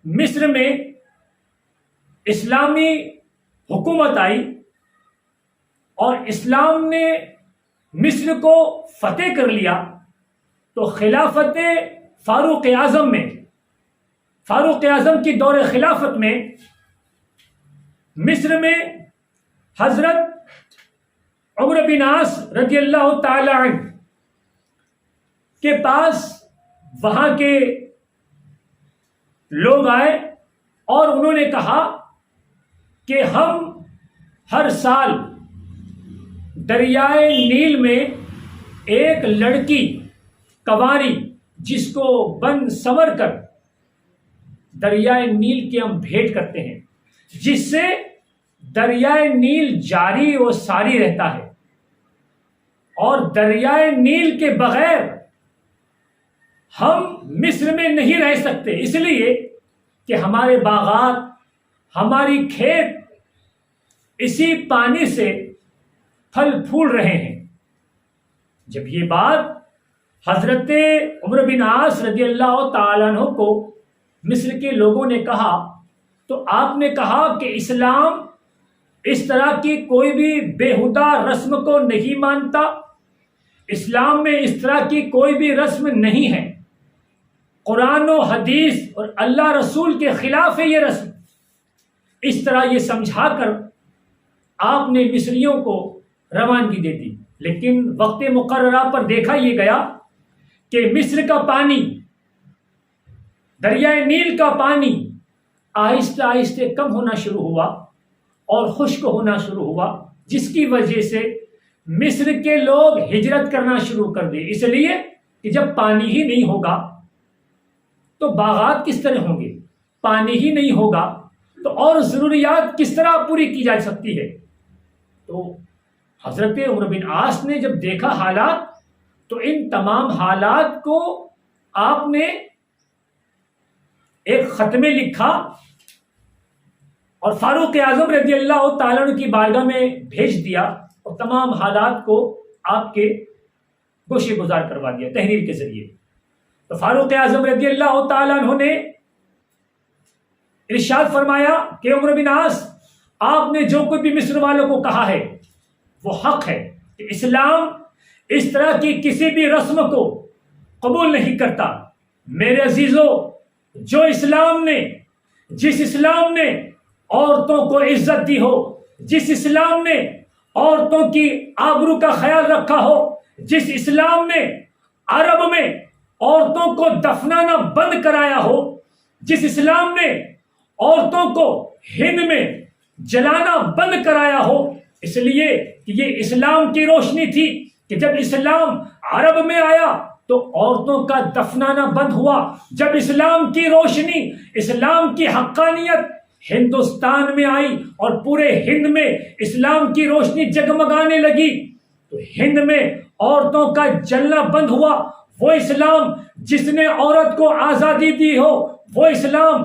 مصر میں اسلامی حکومت آئی اور اسلام نے مصر کو فتح کر لیا، تو خلافت فاروق اعظم میں، فاروق اعظم کی دور خلافت میں مصر میں حضرت عمرو بن عاص رضی اللہ تعالی عنہ کے پاس وہاں کے لوگ آئے اور انہوں نے کہا کہ ہم ہر سال دریائے نیل میں ایک لڑکی کنواری جس کو بن سنور کر دریائے نیل کی ہم بھیٹ کرتے ہیں، جس سے دریائے نیل جاری و ساری رہتا ہے، اور دریائے نیل کے بغیر ہم مصر میں نہیں رہ سکتے، اس لیے کہ ہمارے باغات، ہماری کھیت اسی پانی سے پھل پھول رہے ہیں۔ جب یہ بات حضرت عمرو بن عاص رضی اللہ تعالیٰ عنہ کو مصر کے لوگوں نے کہا، تو آپ نے کہا کہ اسلام اس طرح کی کوئی بھی بیہودہ رسم کو نہیں مانتا، اسلام میں اس طرح کی کوئی بھی رسم نہیں ہے، قرآن و حدیث اور اللہ رسول کے خلاف ہے یہ رسم۔ اس طرح یہ سمجھا کر آپ نے مصریوں کو روانگی دے دی، لیکن وقت مقررہ پر دیکھا یہ گیا کہ مصر کا پانی، دریائے نیل کا پانی آہستہ آہستہ کم ہونا شروع ہوا اور خشک ہونا شروع ہوا، جس کی وجہ سے مصر کے لوگ ہجرت کرنا شروع کر دی، اس لیے کہ جب پانی ہی نہیں ہوگا تو باغات کس طرح ہوں گے، پانی ہی نہیں ہوگا تو اور ضروریات کس طرح پوری کی جا سکتی ہے۔ تو حضرت عمرو بن عاص نے جب دیکھا حالات، تو ان تمام حالات کو آپ نے ایک خط میں لکھا اور فاروق اعظم رضی اللہ تعالیٰ عنہ کی بارگاہ میں بھیج دیا، اور تمام حالات کو آپ کے گوشے گزار کروا دیا تحریر کے ذریعے۔ تو فاروق اعظم رضی اللہ تعالیٰ عنہ نے ارشاد فرمایا کہ عمرو بن عاص، آپ نے جو کچھ بھی مصر والوں کو کہا ہے وہ حق ہے، کہ اسلام اس طرح کی کسی بھی رسم کو قبول نہیں کرتا۔ میرے عزیزو، جس اسلام نے عورتوں کو عزت دی ہو، جس اسلام نے عورتوں کی آبرو کا خیال رکھا ہو، جس اسلام نے عرب میں عورتوں کو دفنانا بند کرایا ہو، جس اسلام نے عورتوں کو ہند میں جلانا بند کرایا ہو، اس لیے کہ یہ اسلام کی روشنی تھی کہ جب اسلام عرب میں آیا تو عورتوں کا دفنانا بند ہوا، جب اسلام کی روشنی، اسلام کی حقانیت ہندوستان میں آئی اور پورے ہند میں اسلام کی روشنی جگمگانے لگی، تو ہند میں عورتوں کا جلنا بند ہوا۔ وہ اسلام جس نے عورت کو آزادی دی ہو، وہ اسلام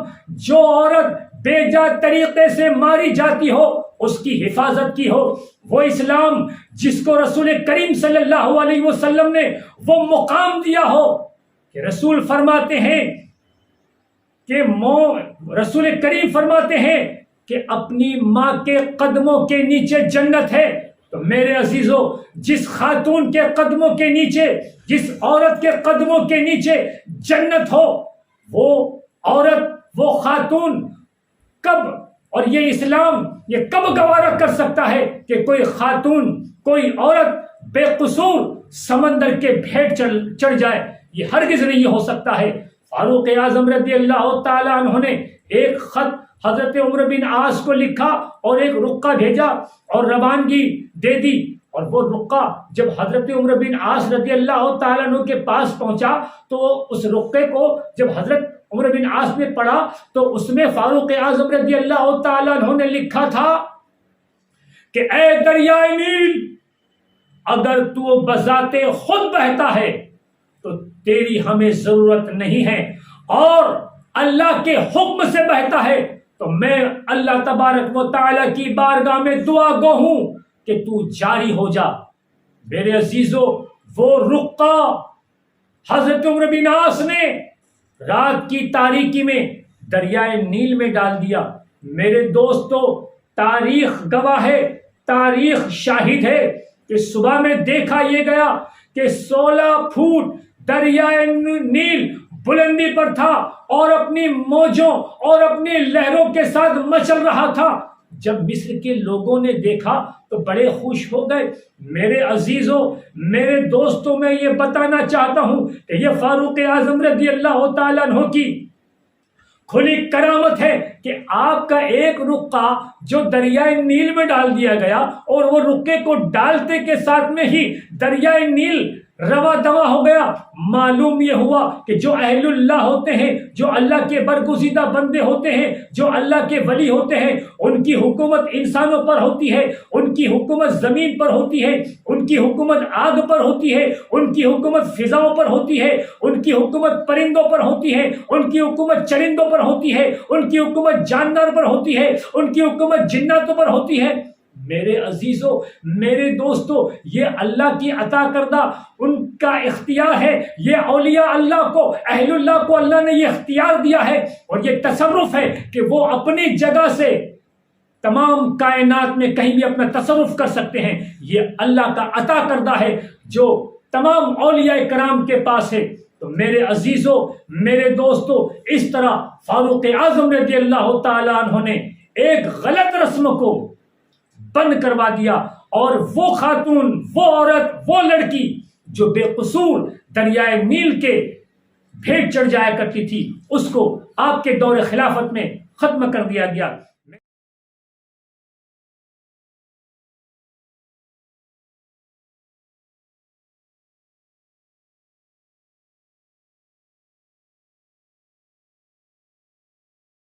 جو عورت بے جا طریقے سے ماری جاتی ہو اس کی حفاظت کی ہو، وہ اسلام جس کو رسول کریم صلی اللہ علیہ وسلم نے وہ مقام دیا ہو کہ رسول کریم فرماتے ہیں کہ اپنی ماں کے قدموں کے نیچے جنت ہے۔ تو میرے عزیزو، جس خاتون کے قدموں کے نیچے، جس عورت کے قدموں کے نیچے جنت ہو، وہ عورت، وہ خاتون کب، اور یہ اسلام یہ کب گوارا کر سکتا ہے کہ کوئی خاتون، کوئی عورت بے قصور سمندر کے بھیٹ چڑھ جائے؟ یہ ہرگز نہیں ہو سکتا ہے۔ فاروق اعظم رضی اللہ تعالیٰ عنہ نے ایک خط حضرت عمرو بن عاص کو لکھا اور ایک رقہ بھیجا اور روانگی دے دی، اور وہ رقہ جب حضرت عمرو بن عاص رضی اللہ تعالیٰ عنہ کے پاس پہنچا تو اس رقے کو جب حضرت عمرو بن عاص نے پڑھا تو اس میں فاروق اعظم رضی اللہ تعالیٰ عنہ نے لکھا تھا کہ اے دریائے نیل، اگر تو بذات خود بہتا ہے تو تیری ہمیں ضرورت نہیں ہے، اور اللہ کے حکم سے بہتا ہے تو میں اللہ تبارک و تعالیٰ کی بارگاہ میں دعا گو ہوں کہ تو جاری ہو جا۔ میرے عزیزو، وہ رقہ حضرت عمرو بن عاص نے رات کی تاریکی میں دریائے نیل میں ڈال دیا۔ میرے دوستو، تاریخ گواہ ہے، تاریخ شاہد ہے کہ صبح میں دیکھا یہ گیا کہ 16 فٹ دریائے نیل بلندی پر تھا اور اپنی موجوں اور اپنی لہروں کے ساتھ مچل رہا تھا۔ جب مصر کے لوگوں نے دیکھا تو بڑے خوش ہو گئے۔ میرے عزیزوں، میرے دوستوں، میں یہ بتانا چاہتا ہوں کہ یہ فاروق اعظم رضی اللہ تعالیٰ عنہ کی کھلی کرامت ہے کہ آپ کا ایک رقعہ جو دریائے نیل میں ڈال دیا گیا اور وہ رقعے کو ڈالتے کے ساتھ میں ہی دریائے نیل رواں دواں ہو گیا۔ معلوم یہ ہوا کہ جو اہل اللہ ہوتے ہیں، جو اللہ کے برگزیدہ بندے ہوتے ہیں، جو اللہ کے ولی ہوتے ہیں، ان کی حکومت انسانوں پر ہوتی ہے، ان کی حکومت زمین پر ہوتی ہے، ان کی حکومت آگ پر ہوتی ہے، ان کی حکومت فضاؤں پر ہوتی ہے، ان کی حکومت پرندوں پر ہوتی ہے، ان کی حکومت چرندوں پر ہوتی ہے، ان کی حکومت جاندار پر ہوتی ہے، ان کی حکومت جناتوں پر ہوتی ہے۔ میرے عزیزوں، میرے دوستوں، یہ اللہ کی عطا کردہ ان کا اختیار ہے۔ یہ اولیاء اللہ کو، اہل اللہ کو اللہ نے یہ اختیار دیا ہے اور یہ تصرف ہے کہ وہ اپنی جگہ سے تمام کائنات میں کہیں بھی اپنا تصرف کر سکتے ہیں۔ یہ اللہ کا عطا کردہ ہے جو تمام اولیاء کرام کے پاس ہے۔ تو میرے عزیزوں، میرے دوستوں، اس طرح فاروق اعظم رضی اللہ تعالیٰ عنہ نے ایک غلط رسم کو بند کروا دیا، اور وہ خاتون، وہ عورت، وہ لڑکی جو بے قصور دریائے نیل کے بھیٹ چڑھ جایا کرتی تھی، اس کو آپ کے دور خلافت میں ختم کر دیا گیا۔